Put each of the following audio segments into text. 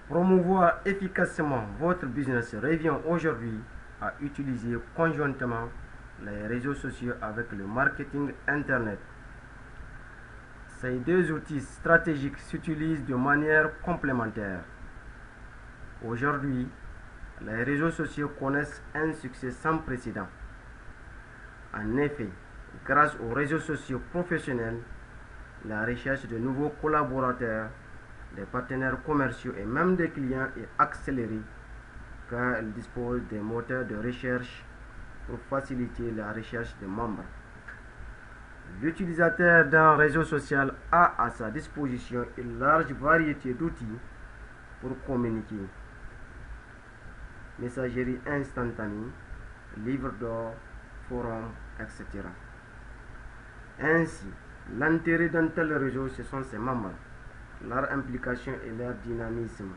Promouvoir efficacement votre business revient aujourd'hui à utiliser conjointement les réseaux sociaux avec le marketing Internet. Ces deux outils stratégiques s'utilisent de manière complémentaire. Aujourd'hui, les réseaux sociaux connaissent un succès sans précédent. En effet, grâce aux réseaux sociaux professionnels, la recherche de nouveaux collaborateurs, des partenaires commerciaux et même des clients est accélérée car ils disposent des moteurs de recherche pour faciliter la recherche des membres. L'utilisateur d'un réseau social a à sa disposition une large variété d'outils pour communiquer. Messagerie instantanée, livres d'or, forums, etc. Ainsi, l'intérêt d'un tel réseau, ce sont ses membres, leur implication et leur dynamisme.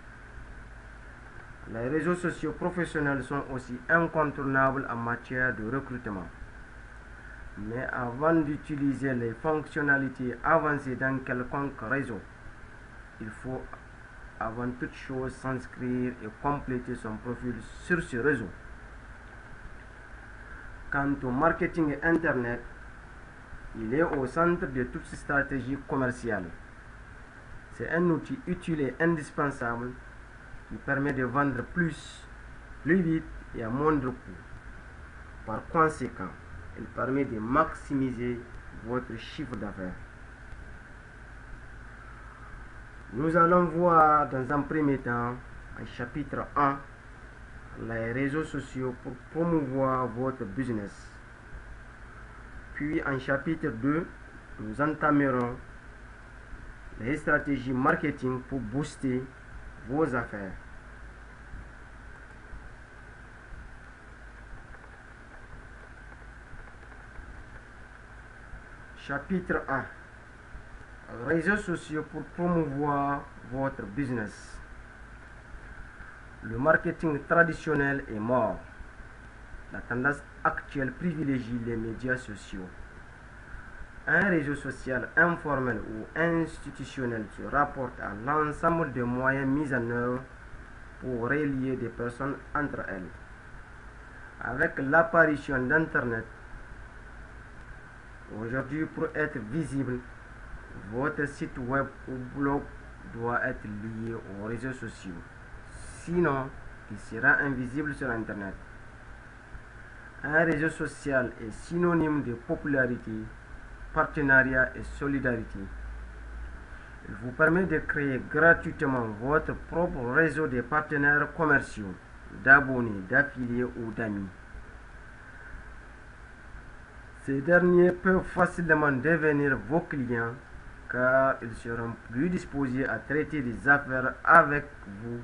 Les réseaux sociaux professionnels sont aussi incontournables en matière de recrutement. Mais avant d'utiliser les fonctionnalités avancées dans quelconque réseau, il faut avant toute chose s'inscrire et compléter son profil sur ce réseau. Quant au marketing Internet, il est au centre de toute stratégie commerciale. C'est un outil utile et indispensable qui permet de vendre plus vite et à moindre coût. Par conséquent, il permet de maximiser votre chiffre d'affaires. Nous allons voir dans un premier temps, en chapitre 1, les réseaux sociaux pour promouvoir votre business. Puis en chapitre 2, nous entamerons les stratégies marketing pour booster vos affaires. Chapitre 1. Réseaux sociaux pour promouvoir votre business. Le marketing traditionnel est mort. La tendance actuelle privilégie les médias sociaux. Un réseau social informel ou institutionnel se rapporte à l'ensemble des moyens mis en œuvre pour relier des personnes entre elles. Avec l'apparition d'Internet, aujourd'hui, pour être visible, votre site web ou blog doit être lié aux réseaux sociaux. Sinon, il sera invisible sur Internet. Un réseau social est synonyme de popularité, partenariat et solidarité. Il vous permet de créer gratuitement votre propre réseau de partenaires commerciaux, d'abonnés, d'affiliés ou d'amis. Ces derniers peuvent facilement devenir vos clients car ils seront plus disposés à traiter des affaires avec vous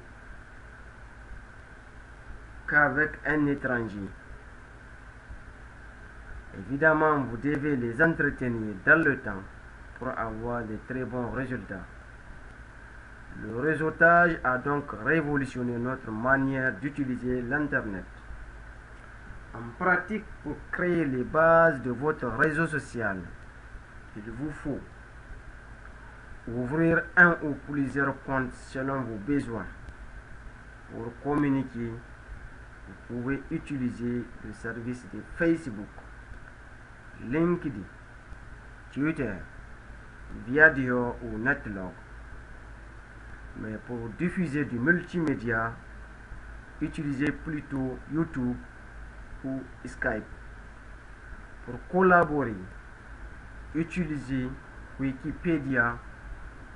qu'avec un étranger. Évidemment, vous devez les entretenir dans le temps pour avoir de très bons résultats. Le réseautage a donc révolutionné notre manière d'utiliser l'Internet. En pratique, pour créer les bases de votre réseau social, il vous faut ouvrir un ou plusieurs comptes selon vos besoins. Pour communiquer, vous pouvez utiliser le service de Facebook, LinkedIn, Twitter, Viadio ou Netlog. Mais pour diffuser du multimédia, utilisez plutôt YouTube ou Skype. Pour collaborer, utilisez Wikipédia,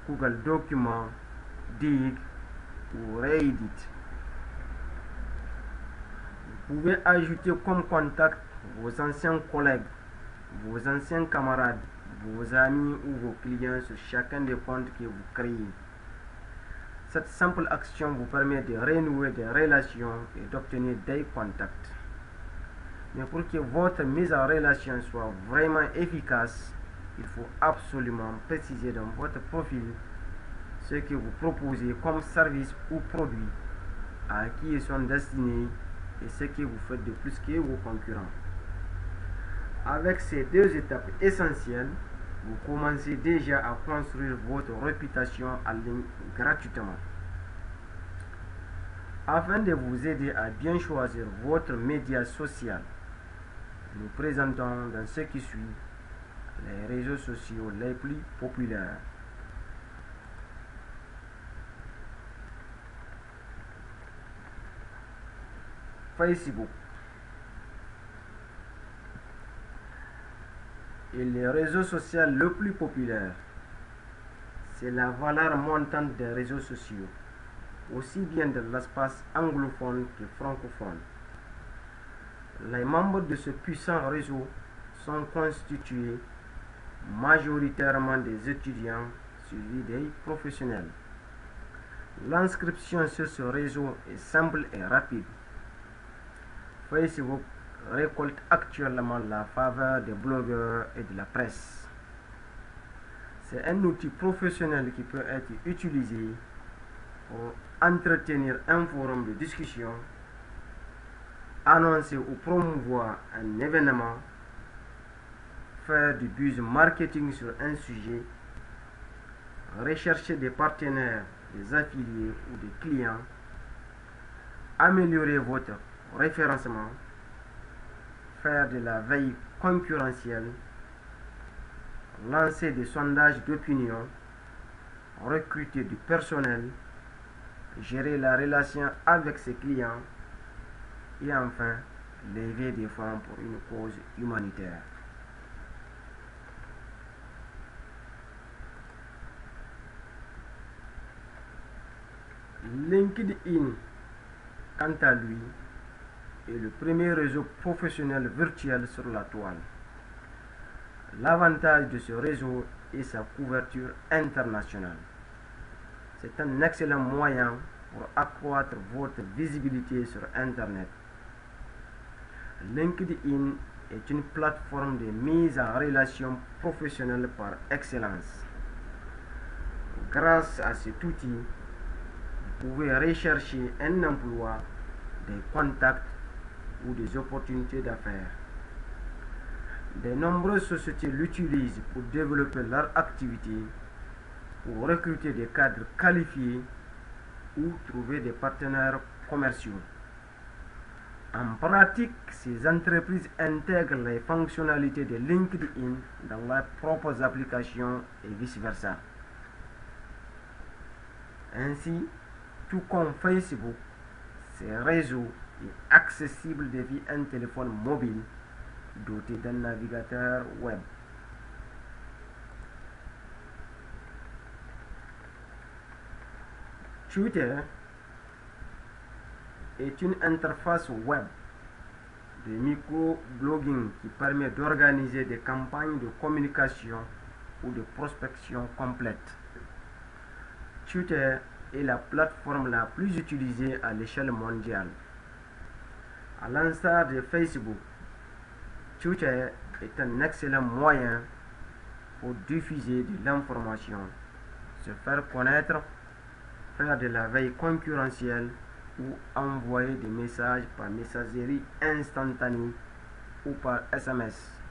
Google Documents, Digg ou Reddit. Vous pouvez ajouter comme contact vos anciens collègues, vos anciens camarades, vos amis ou vos clients sur chacun des comptes que vous créez. Cette simple action vous permet de renouer des relations et d'obtenir des contacts. Mais pour que votre mise en relation soit vraiment efficace, il faut absolument préciser dans votre profil ce que vous proposez comme service ou produit, à qui ils sont destinés et ce que vous faites de plus que vos concurrents. Avec ces deux étapes essentielles, vous commencez déjà à construire votre réputation en ligne gratuitement. Afin de vous aider à bien choisir votre média social, nous présentons dans ce qui suit les réseaux sociaux les plus populaires. Facebook est le réseau social le plus populaire. C'est la valeur montante des réseaux sociaux, aussi bien de l'espace anglophone que francophone. Les membres de ce puissant réseau sont constitués majoritairement des étudiants suivis des professionnels. L'inscription sur ce réseau est simple et rapide. Facebook récolte actuellement la faveur des blogueurs et de la presse. C'est un outil professionnel qui peut être utilisé pour entretenir un forum de discussion, annoncer ou promouvoir un événement, faire du buzz marketing sur un sujet, rechercher des partenaires, des affiliés ou des clients, améliorer votre référencement, faire de la veille concurrentielle, lancer des sondages d'opinion, recruter du personnel, gérer la relation avec ses clients et enfin lever des fonds pour une cause humanitaire. LinkedIn, quant à lui, est le premier réseau professionnel virtuel sur la toile. L'avantage de ce réseau est sa couverture internationale. C'est un excellent moyen pour accroître votre visibilité sur Internet. LinkedIn est une plateforme de mise en relation professionnelle par excellence. Grâce à cet outil, vous pouvez rechercher un emploi, des contacts ou des opportunités d'affaires. De nombreuses sociétés l'utilisent pour développer leur activité, pour recruter des cadres qualifiés ou trouver des partenaires commerciaux. En pratique, ces entreprises intègrent les fonctionnalités de LinkedIn dans leurs propres applications et vice-versa. Ainsi, tout comme Facebook, ces réseaux est accessible depuis un téléphone mobile doté d'un navigateur web. Twitter est une interface web de micro-blogging qui permet d'organiser des campagnes de communication ou de prospection complètes. Twitter est la plateforme la plus utilisée à l'échelle mondiale. À l'instar de Facebook, Twitter est un excellent moyen pour diffuser de l'information, se faire connaître, faire de la veille concurrentielle ou envoyer des messages par messagerie instantanée ou par SMS.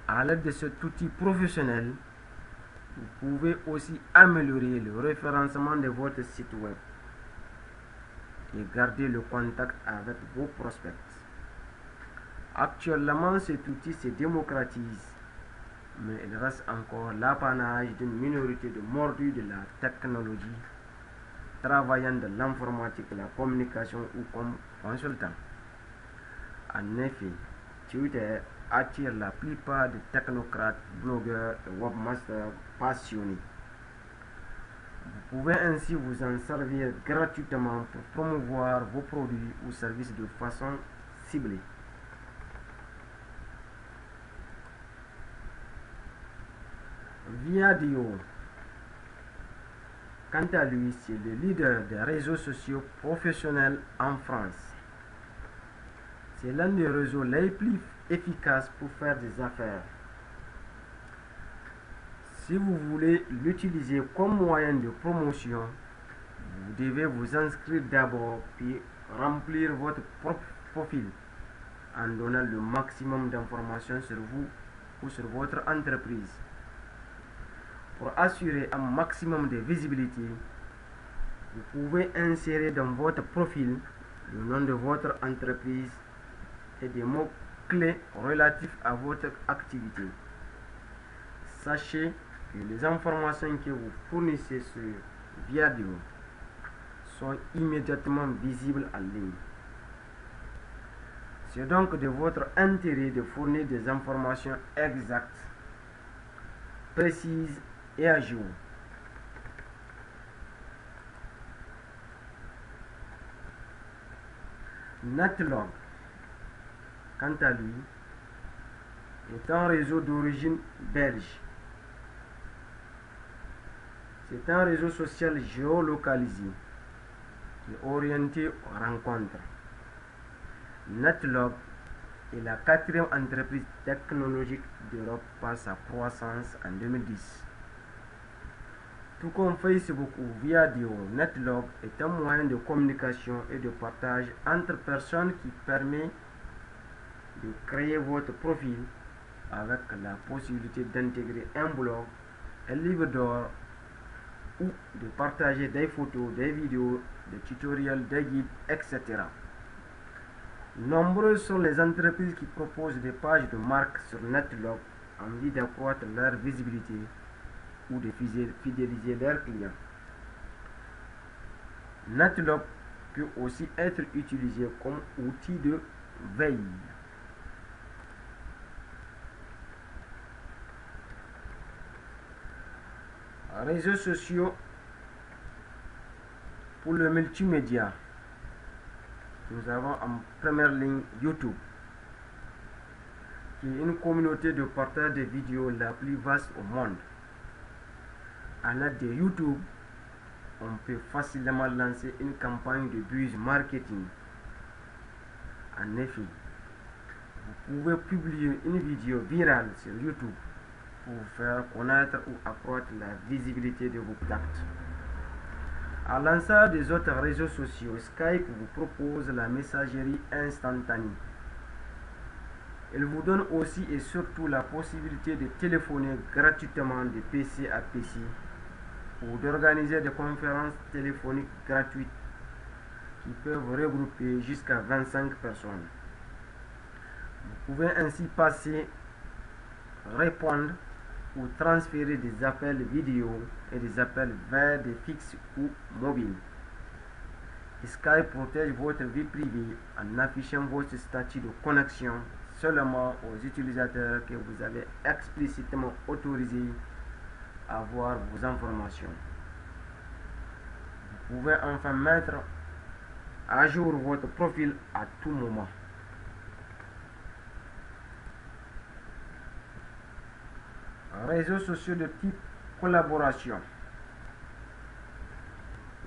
À l'aide de cet outil professionnel, vous pouvez aussi améliorer le référencement de votre site web et garder le contact avec vos prospects. Actuellement, cet outil se démocratise, mais il reste encore l'apanage d'une minorité de mordus de la technologie, travaillant dans l'informatique, la communication ou comme consultant. En effet, Twitter attire la plupart des technocrates, blogueurs et webmasters passionnés. Vous pouvez ainsi vous en servir gratuitement pour promouvoir vos produits ou services de façon ciblée. Viadio, quant à lui, c'est le leader des réseaux sociaux professionnels en France. C'est l'un des réseaux les plus efficaces pour faire des affaires. Si vous voulez l'utiliser comme moyen de promotion, vous devez vous inscrire d'abord puis remplir votre propre profil en donnant le maximum d'informations sur vous ou sur votre entreprise. Pour assurer un maximum de visibilité, Vous pouvez insérer dans votre profil le nom de votre entreprise et des mots-clés relatifs à votre activité. Sachez que les informations que vous fournissez sur Viadio sont immédiatement visibles en ligne. C'est donc de votre intérêt de fournir des informations exactes, précises et à jour. Netlog, quant à lui, est un réseau d'origine belge. C'est un réseau social géolocalisé qui est orienté aux rencontres. Netlog est la 4e entreprise technologique d'Europe par sa croissance en 2010. Tout comme Facebook ou Viadio, Netlog est un moyen de communication et de partage entre personnes qui permet de créer votre profil avec la possibilité d'intégrer un blog, un livre d'or ou de partager des photos, des vidéos, des tutoriels, des guides, etc. Nombreuses sont les entreprises qui proposent des pages de marque sur Netlog en vue d'accroître leur visibilité ou de fidéliser leurs clients. Netlog peut aussi être utilisé comme outil de veille. Réseaux sociaux pour le multimédia. Nous avons en première ligne YouTube, qui est une communauté de partage de vidéos la plus vaste au monde. À l'aide de YouTube, on peut facilement lancer une campagne de buzz marketing. En effet, vous pouvez publier une vidéo virale sur YouTube pour faire connaître ou accroître la visibilité de vos actes. À l'instar des autres réseaux sociaux, Skype vous propose la messagerie instantanée. Il vous donne aussi et surtout la possibilité de téléphoner gratuitement de PC à PC ou d'organiser des conférences téléphoniques gratuites qui peuvent regrouper jusqu'à 25 personnes. Vous pouvez ainsi passer, répondre ou transférer des appels vidéo et des appels vers des fixes ou mobiles. Skype protège votre vie privée en affichant votre statut de connexion seulement aux utilisateurs que vous avez explicitement autorisés à voir vos informations. Vous pouvez enfin mettre à jour votre profil à tout moment. Réseaux sociaux de type collaboration.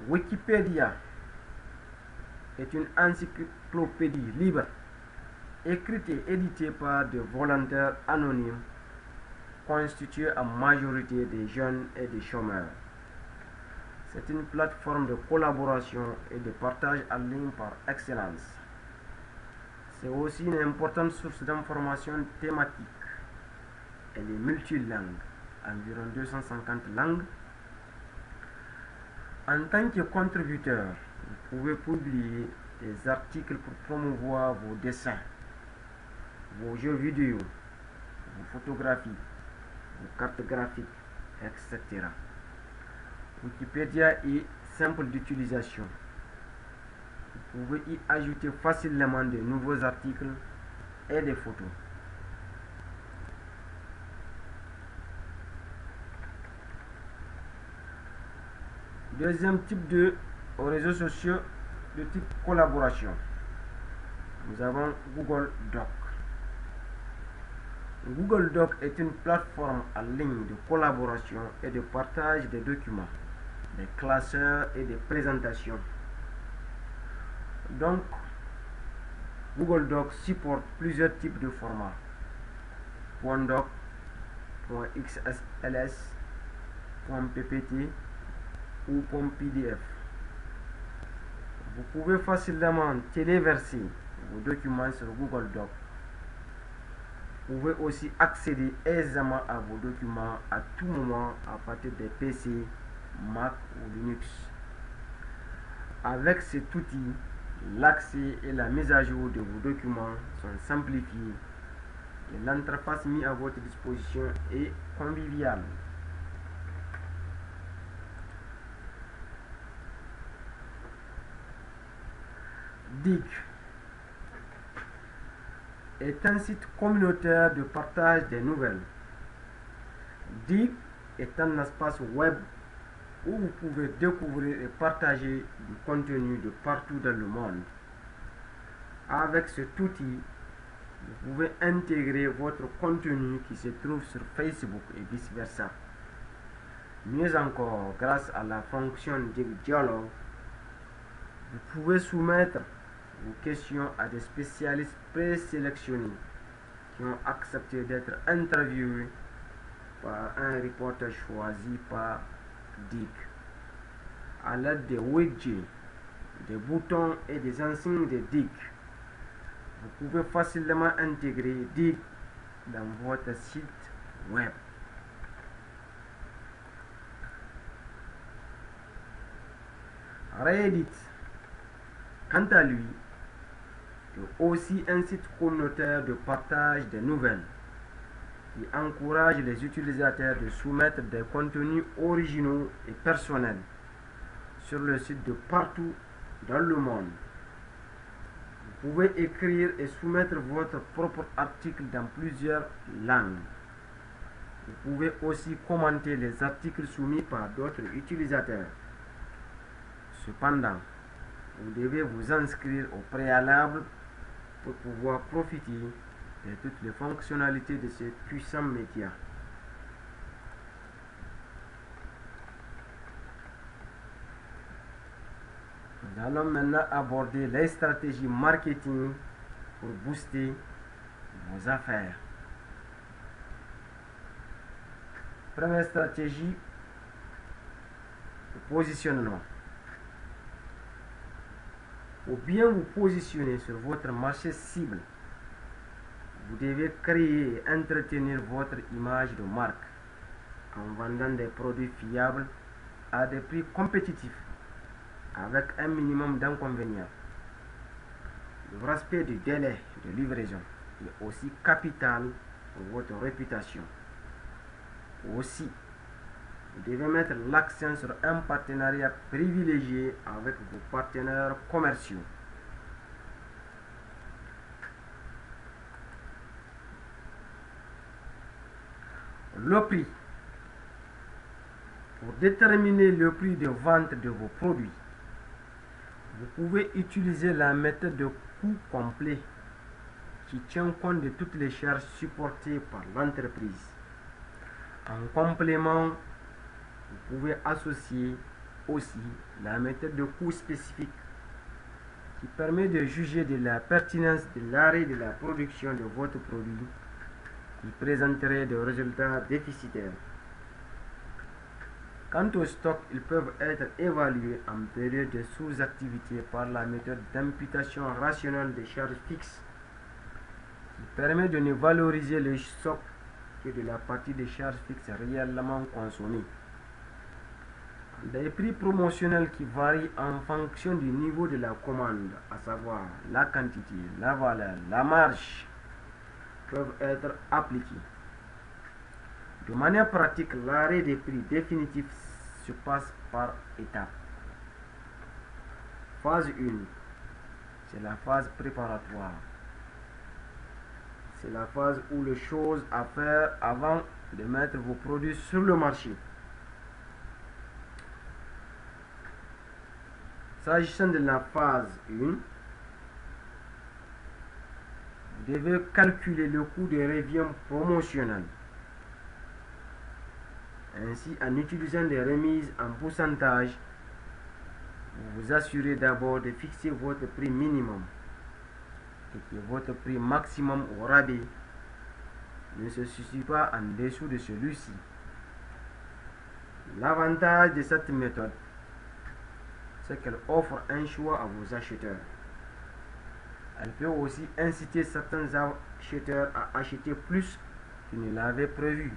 Wikipédia est une encyclopédie libre, écrite et éditée par des volontaires anonymes, constituée en majorité des jeunes et des chômeurs. C'est une plateforme de collaboration et de partage en ligne par excellence. C'est aussi une importante source d'informations thématiques. Elle est multilingue, environ 250 langues. En tant que contributeur, vous pouvez publier des articles pour promouvoir vos dessins, vos jeux vidéo, vos photographies, vos cartes graphiques, etc. Wikipédia est simple d'utilisation. Vous pouvez y ajouter facilement de nouveaux articles et des photos. Deuxième type de réseaux sociaux de type collaboration. Nous avons Google Doc. Google Doc est une plateforme en ligne de collaboration et de partage des documents, des classeurs et des présentations. Donc, Google Doc supporte plusieurs types de formats. .doc, .xls, .ppt ou .pdf. Vous pouvez facilement téléverser vos documents sur Google Doc. Vous pouvez aussi accéder aisément à vos documents à tout moment à partir des PC, Mac ou Linux. Avec cet outil, l'accès et la mise à jour de vos documents sont simplifiés et l'interface mise à votre disposition est conviviale. Digg est un site communautaire de partage des nouvelles. Digg est un espace web où vous pouvez découvrir et partager du contenu de partout dans le monde. Avec cet outil, vous pouvez intégrer votre contenu qui se trouve sur Facebook et vice-versa. Mieux encore, grâce à la fonction Digg Dialogue, vous pouvez soumettre vos questions à des spécialistes présélectionnés qui ont accepté d'être interviewés par un reporter choisi par Digg. À l'aide des widgets, des boutons et des insignes de Digg, vous pouvez facilement intégrer Digg dans votre site web. Reddit, quant à lui, est aussi un site communautaire de partage des nouvelles qui encourage les utilisateurs de soumettre des contenus originaux et personnels sur le site de partout dans le monde. Vous pouvez écrire et soumettre votre propre article dans plusieurs langues. Vous pouvez aussi commenter les articles soumis par d'autres utilisateurs. Cependant, vous devez vous inscrire au préalable pour pouvoir profiter de toutes les fonctionnalités de ce puissant média. Nous allons maintenant aborder les stratégies marketing pour booster vos affaires. Première stratégie, le positionnement. Pour bien vous positionner sur votre marché cible, vous devez créer et entretenir votre image de marque en vendant des produits fiables à des prix compétitifs avec un minimum d'inconvénients. Le respect du délai de livraison est aussi capital pour votre réputation. Aussi, vous devez mettre l'accent sur un partenariat privilégié avec vos partenaires commerciaux. Le prix. Pour déterminer le prix de vente de vos produits, vous pouvez utiliser la méthode de coût complet qui tient compte de toutes les charges supportées par l'entreprise. En complément, vous pouvez associer aussi la méthode de coût spécifique qui permet de juger de la pertinence de l'arrêt de la production de votre produit qui présenterait des résultats déficitaires. Quant au stock, ils peuvent être évalués en période de sous-activité par la méthode d'imputation rationnelle des charges fixes qui permet de ne valoriser le stock que de la partie des charges fixes réellement consommées. Des prix promotionnels qui varient en fonction du niveau de la commande, à savoir la quantité, la valeur, la marge, peuvent être appliqués. De manière pratique, l'arrêt des prix définitifs se passe par étapes. Phase 1, c'est la phase préparatoire. C'est la phase où les choses à faire avant de mettre vos produits sur le marché. S'agissant de la phase 1, vous devez calculer le coût de revient promotionnel. Ainsi, en utilisant des remises en pourcentage, vous vous assurez d'abord de fixer votre prix minimum et que votre prix maximum au rabais ne se situe pas en dessous de celui-ci. L'avantage de cette méthode, c'est qu'elle offre un choix à vos acheteurs. Elle peut aussi inciter certains acheteurs à acheter plus qu'ils ne l'avaient prévu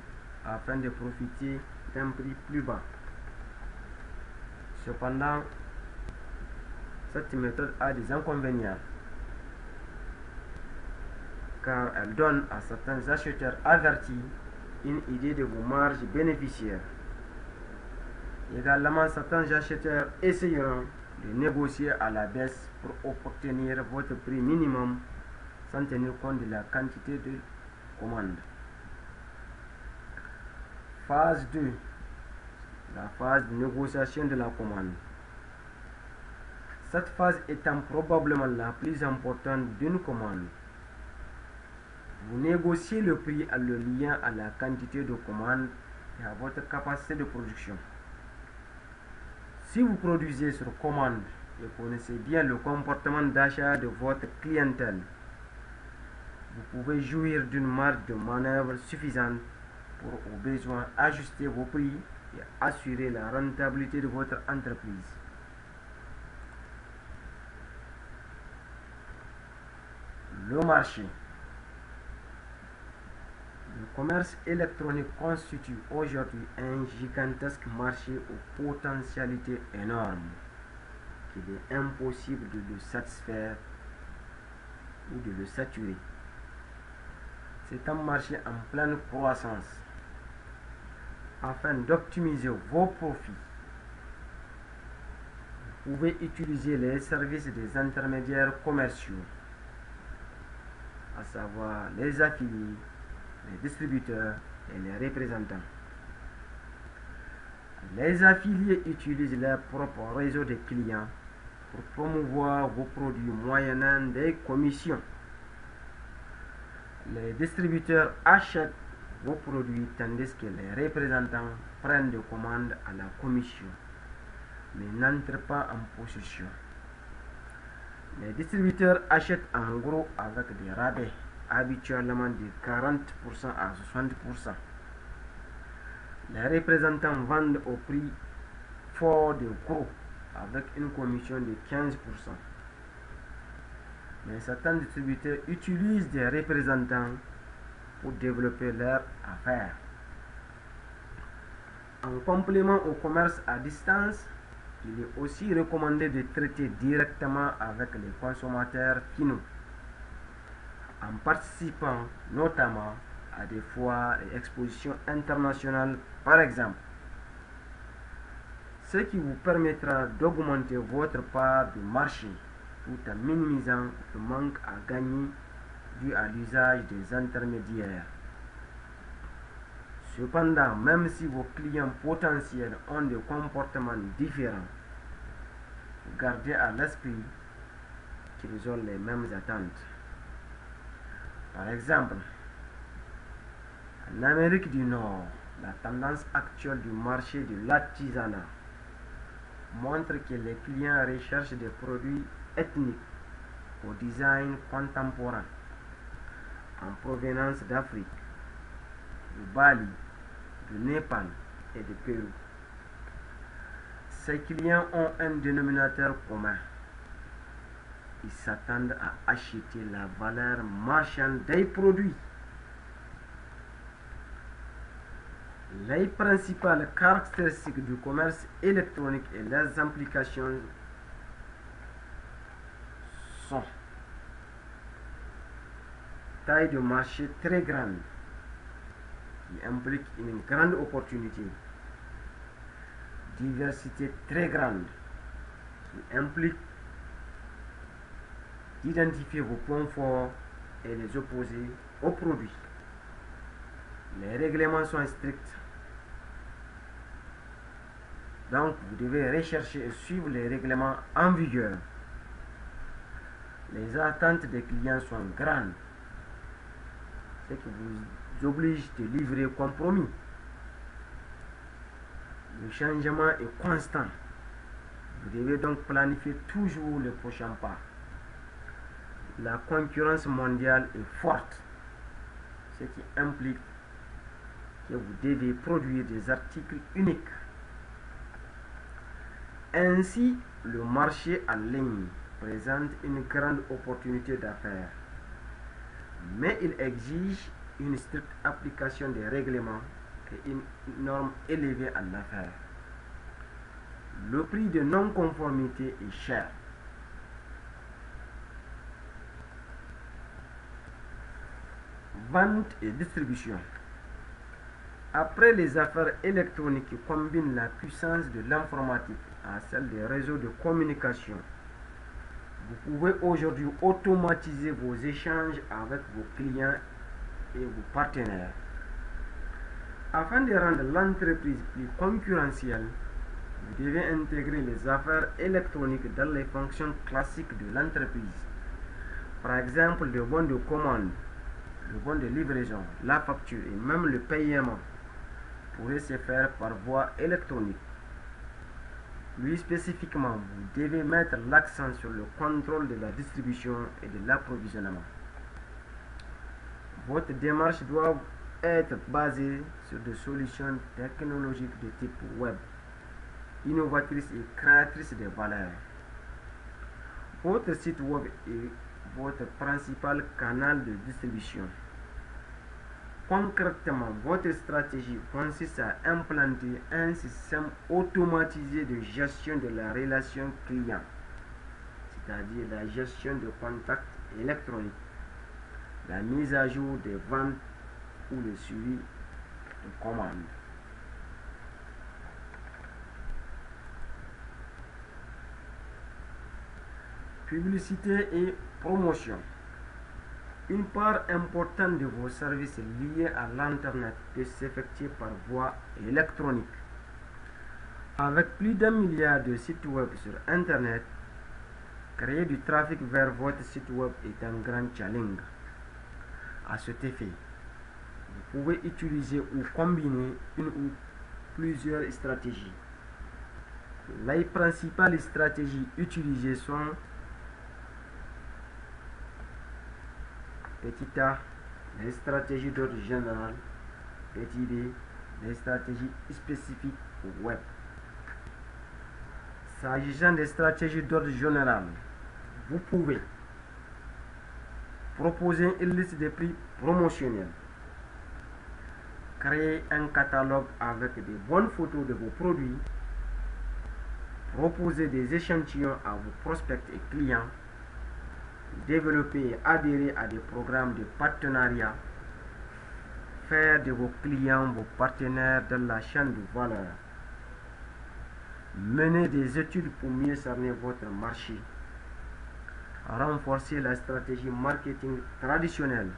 afin de profiter d'un prix plus bas. Cependant, Cette méthode a des inconvénients car elle donne à certains acheteurs avertis une idée de vos marges bénéficiaires. Également, certains acheteurs essayeront de négocier à la baisse pour obtenir votre prix minimum sans tenir compte de la quantité de commandes. Phase 2. La phase de négociation de la commande. Cette phase étant probablement la plus importante d'une commande. Vous négociez le prix en le liant à la quantité de commandes et à votre capacité de production. Si vous produisez sur commande et connaissez bien le comportement d'achat de votre clientèle, vous pouvez jouir d'une marge de manœuvre suffisante pour au besoin ajuster vos prix et assurer la rentabilité de votre entreprise. Le marché. Le commerce électronique constitue aujourd'hui un gigantesque marché aux potentialités énormes qu'il est impossible de le satisfaire ou de le saturer. C'est un marché en pleine croissance. Afin d'optimiser vos profits, vous pouvez utiliser les services des intermédiaires commerciaux, à savoir les affiliés, les distributeurs et les représentants. Les affiliés utilisent leur propre réseau de clients pour promouvoir vos produits moyennant des commissions. Les distributeurs achètent vos produits tandis que les représentants prennent des commandes à la commission mais n'entrent pas en possession. Les distributeurs achètent en gros avec des rabais habituellement de 40% à 60%. Les représentants vendent au prix fort de gros avec une commission de 15%. Mais certains distributeurs utilisent des représentants pour développer leur affaire. En complément au commerce à distance, il est aussi recommandé de traiter directement avec les consommateurs finaux, en participant notamment à des foires et expositions internationales par exemple, ce qui vous permettra d'augmenter votre part de marché tout en minimisant le manque à gagner dû à l'usage des intermédiaires. Cependant, même si vos clients potentiels ont des comportements différents, gardez à l'esprit qu'ils ont les mêmes attentes. Par exemple, en Amérique du Nord, la tendance actuelle du marché de l'artisanat montre que les clients recherchent des produits ethniques au design contemporain en provenance d'Afrique, de Bali, de Népal et de Pérou. Ces clients ont un dénominateur commun. Ils s'attendent à acheter la valeur marchande des produits. Les principales caractéristiques du commerce électronique et leurs implications sont: taille de marché très grande, qui implique une grande opportunité. Diversité très grande, qui implique d'identifier vos points forts et les opposer aux produits. Les règlements sont stricts, donc vous devez rechercher et suivre les règlements en vigueur. Les attentes des clients sont grandes, ce qui vous oblige de livrer compromis. Le changement est constant. Vous devez donc planifier toujours le prochain pas. La concurrence mondiale est forte, ce qui implique que vous devez produire des articles uniques. Ainsi, le marché en ligne présente une grande opportunité d'affaires, mais il exige une stricte application des règlements et une norme élevée en affaires. Le prix de non-conformité est cher, Vente et distribution. Après les affaires électroniques qui combinent la puissance de l'informatique à celle des réseaux de communication, vous pouvez aujourd'hui automatiser vos échanges avec vos clients et vos partenaires. Afin de rendre l'entreprise plus concurrentielle, vous devez intégrer les affaires électroniques dans les fonctions classiques de l'entreprise. Par exemple, le bon de commande, le bon de livraison, la facture et même le paiement pourraient se faire par voie électronique. Plus spécifiquement, vous devez mettre l'accent sur le contrôle de la distribution et de l'approvisionnement. Votre démarche doit être basée sur des solutions technologiques de type web, innovatrices et créatrices de valeur. Votre site web est votre principal canal de distribution. Concrètement, votre stratégie consiste à implanter un système automatisé de gestion de la relation client, c'est-à-dire la gestion de contacts électroniques, la mise à jour des ventes ou le suivi de commandes. Publicité et promotion. Une part importante de vos services liés à l'Internet peut s'effectuer par voie électronique. Avec plus d'1 milliard de sites web sur Internet, créer du trafic vers votre site web est un grand challenge. À cet effet, vous pouvez utiliser ou combiner une ou plusieurs stratégies. Les principales stratégies utilisées sont petit a, les stratégies d'ordre général, petit b, les stratégies spécifiques au web. S'agissant des stratégies d'ordre général, vous pouvez proposer une liste de prix promotionnels, créer un catalogue avec de bonnes photos de vos produits, proposer des échantillons à vos prospects et clients, développer et adhérer à des programmes de partenariat, faire de vos clients vos partenaires dans la chaîne de valeur, mener des études pour mieux cerner votre marché, renforcer la stratégie marketing traditionnelle,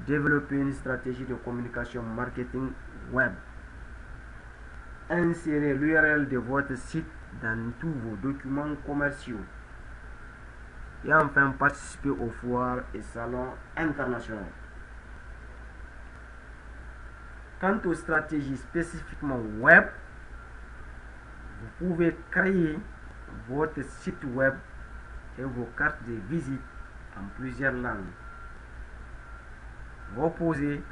développer une stratégie de communication marketing web, insérer l'URL de votre site dans tous vos documents commerciaux, et enfin participer aux foires et salons internationaux. Quant aux stratégies spécifiquement web, vous pouvez créer votre site web et vos cartes de visite en plusieurs langues, proposer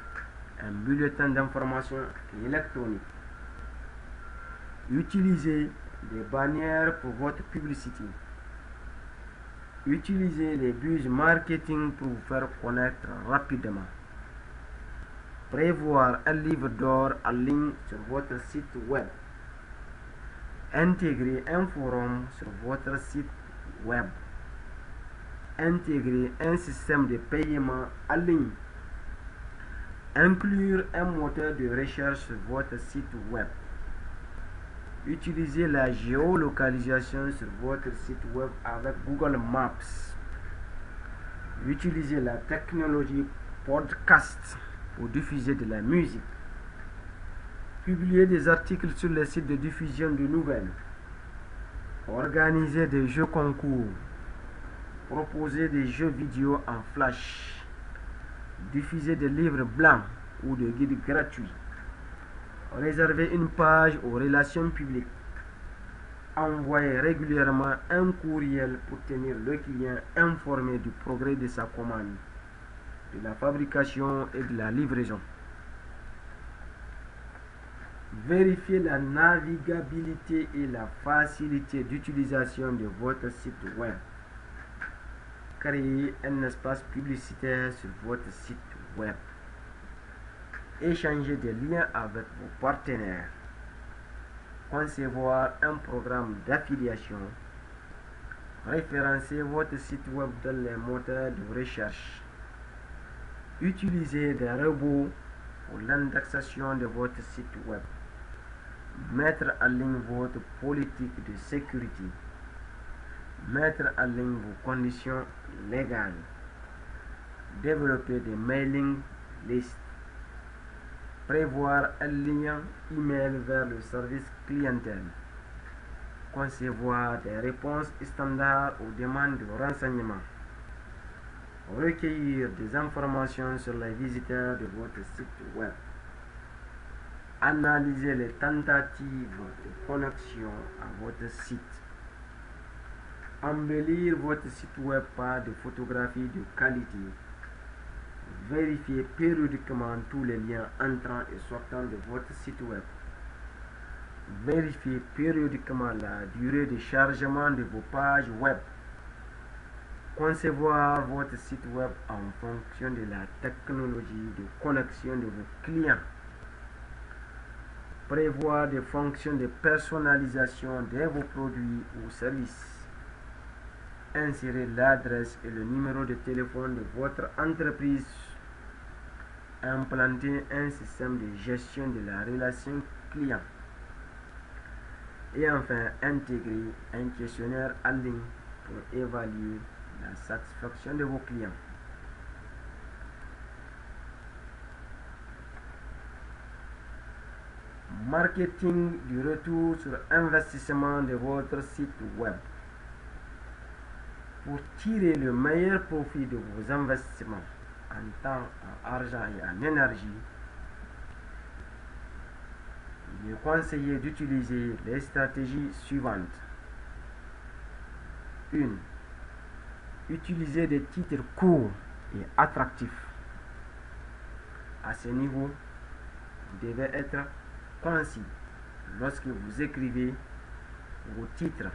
un bulletin d'information électronique, utiliser des bannières pour votre publicité, utilisez les buzz marketing pour vous faire connaître rapidement. Prévoir un livre d'or en ligne sur votre site web. Intégrer un forum sur votre site web. Intégrer un système de paiement en ligne. Inclure un moteur de recherche sur votre site web. Utilisez la géolocalisation sur votre site web avec Google Maps. Utilisez la technologie podcast pour diffuser de la musique. Publiez des articles sur les sites de diffusion de nouvelles. Organisez des jeux concours. Proposez des jeux vidéo en flash. Diffusez des livres blancs ou des guides gratuits. Réservez une page aux relations publiques. Envoyez régulièrement un courriel pour tenir le client informé du progrès de sa commande, de la fabrication et de la livraison. Vérifiez la navigabilité et la facilité d'utilisation de votre site web. Créez un espace publicitaire sur votre site web. Échanger des liens avec vos partenaires, concevoir un programme d'affiliation, référencer votre site web dans les moteurs de recherche, Utilisez des robots pour l'indexation de votre site web. Mettre en ligne votre politique de sécurité. Mettre en ligne vos conditions légales. Développer des mailing lists. Prévoir un lien email vers le service clientèle. Concevoir des réponses standards aux demandes de renseignements. Recueillir des informations sur les visiteurs de votre site web. Analyser les tentatives de connexion à votre site. Embellir votre site web par des photographies de qualité. Vérifiez périodiquement tous les liens entrant et sortant de votre site web. Vérifiez périodiquement la durée de chargement de vos pages web. Concevoir votre site web en fonction de la technologie de connexion de vos clients. Prévoir des fonctions de personnalisation de vos produits ou services. Insérer l'adresse et le numéro de téléphone de votre entreprise. Implanter un système de gestion de la relation client. Et enfin, intégrer un questionnaire en ligne pour évaluer la satisfaction de vos clients. Marketing du retour sur investissement de votre site web. Pour tirer le meilleur profit de vos investissements en temps, en argent et en énergie, il est conseillé d'utiliser les stratégies suivantes. 1. Utilisez des titres courts et attractifs. À ce niveau, vous devez être concis lorsque vous écrivez vos titres.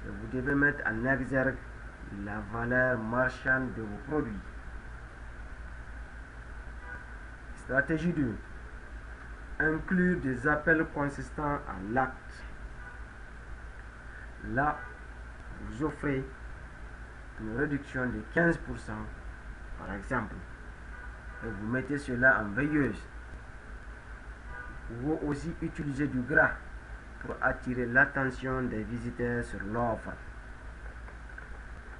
Et vous devez mettre en exergue la valeur marchande de vos produits. Stratégie 2. Inclure des appels consistants à l'acte. Là, vous offrez une réduction de 15% par exemple. Et vous mettez cela en veilleuse. Vous pouvez aussi utiliser du gras pour attirer l'attention des visiteurs sur l'offre.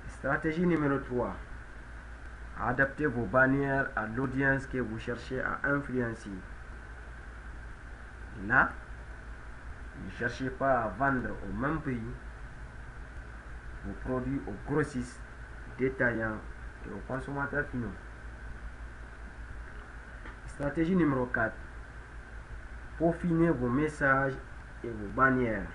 Stratégie numéro 3. Adaptez vos bannières à l'audience que vous cherchez à influencer. Là, ne cherchez pas à vendre au même prix vos produits aux grossistes, détaillants et aux consommateurs finaux. Stratégie numéro 4. Peaufinez vos messages et vos bannières.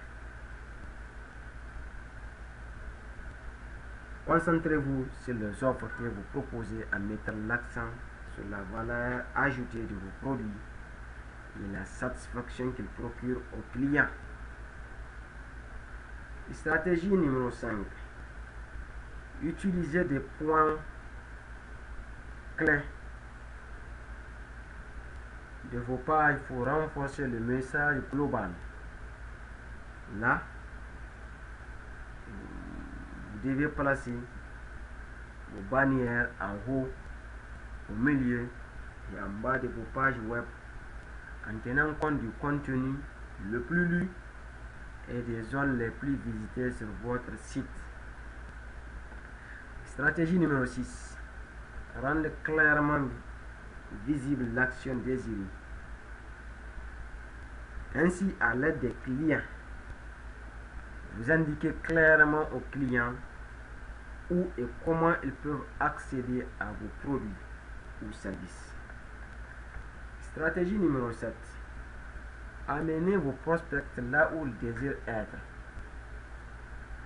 Concentrez-vous sur les offres que vous proposez en mettant l'accent sur la valeur ajoutée de vos produits et la satisfaction qu'ils procurent aux clients. Stratégie numéro 5. Utilisez des points clés de vos pages pour renforcer le message global. Là, vous devez placer vos bannières en haut, au milieu et en bas de vos pages web en tenant compte du contenu le plus lu et des zones les plus visitées sur votre site. Stratégie numéro 6. Rendre clairement visible l'action désirée. Ainsi, à l'aide des clients, vous indiquez clairement aux clients où et comment ils peuvent accéder à vos produits ou services. Stratégie numéro 7. Amenez vos prospects là où ils désirent être.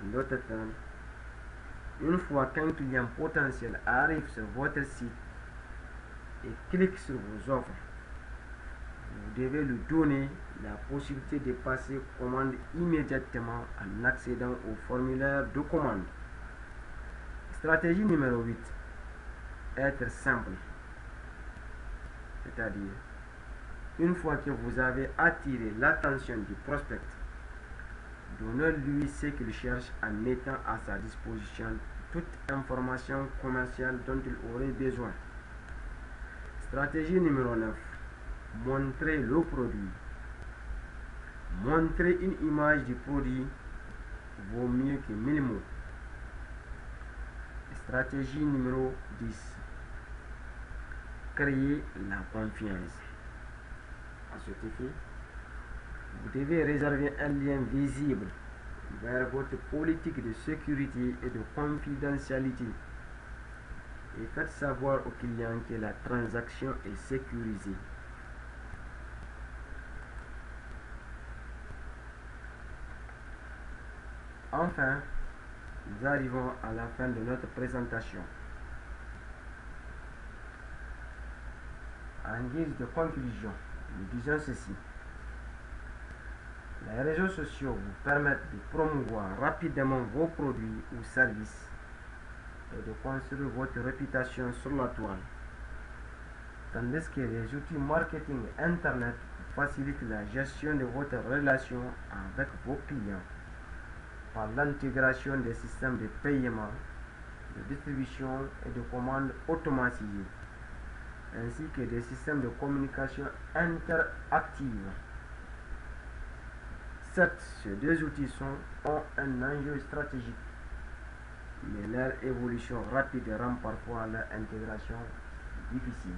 En d'autres termes, une fois qu'un client potentiel arrive sur votre site et clique sur vos offres, vous devez lui donner la possibilité de passer commande immédiatement en accédant au formulaire de commande. Stratégie numéro 8. Être simple. C'est-à-dire, une fois que vous avez attiré l'attention du prospect, donnez-lui ce qu'il cherche en mettant à sa disposition toute information commerciale dont il aurait besoin. Stratégie numéro 9. Montrer le produit. Montrer une image du produit vaut mieux que 1000 mots. Stratégie numéro 10. Créer la confiance. À cet effet, vous devez réserver un lien visible vers votre politique de sécurité et de confidentialité et faites savoir au client que la transaction est sécurisée. Enfin, nous arrivons à la fin de notre présentation. En guise de conclusion, nous disons ceci. Les réseaux sociaux vous permettent de promouvoir rapidement vos produits ou services et de construire votre réputation sur la toile. Tandis que les outils marketing Internet facilitent la gestion de votre relation avec vos clients par l'intégration des systèmes de paiement, de distribution et de commandes automatisées, ainsi que des systèmes de communication interactive. Certes, ces deux outils ont un enjeu stratégique, mais leur évolution rapide rend parfois leur intégration difficile.